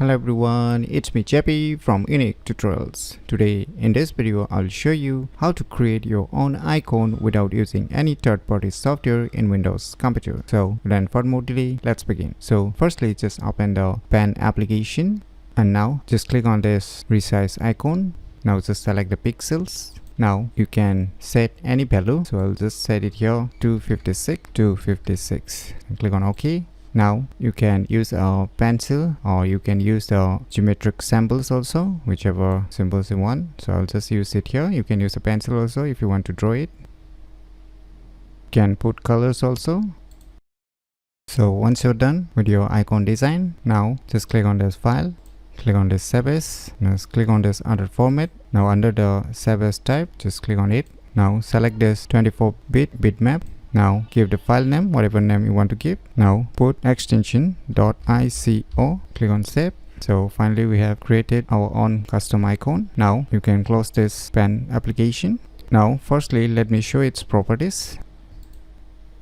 Hello everyone, it's me JP from UniqueTutorials. Today in this video I'll show you how to create your own icon without using any third-party software in Windows computer. So without further more delay, let's begin. So firstly, just open the pen application and now just click on this resize icon. Now just select the pixels. Now you can set any value, so I'll just set it here to 256 and click on OK. Now you can use a pencil or you can use the geometric symbols also, whichever symbols you want. So I'll just use it here. You can use a pencil also if you want to draw it. You can put colors also. So once you're done with your icon design, now just click on this file, click on this save as, now just click on this other format. Now under the save as type, just click on it. Now select this 24-bit bitmap. Now give the file name whatever name you want to give. Now put extension .ico, click on save. So finally we have created our own custom icon. Now you can close this pen application. Now firstly let me show its properties.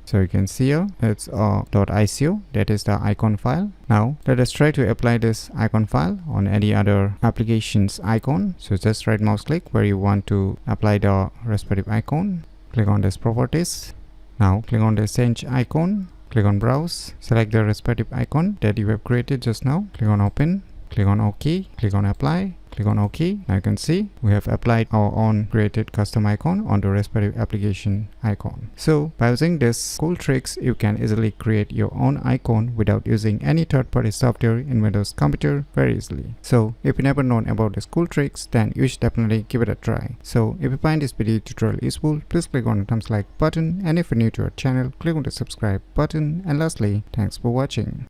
So you can see here it's .ico, that is the icon file. Now let us try to apply this icon file on any other application's icon. So just right mouse click where you want to apply the respective icon. Click on this properties. Now click on the change icon, click on browse, select the respective icon that you have created just now, click on open, click on OK, click on apply, click on OK. Now you can see we have applied our own created custom icon on the respective application icon. So by using these cool tricks, you can easily create your own icon without using any third-party software in Windows computer very easily. So if you never known about these cool tricks, then you should definitely give it a try. So if you find this video tutorial useful, please click on the thumbs like button, and if you're new to our channel, click on the subscribe button, and lastly, thanks for watching.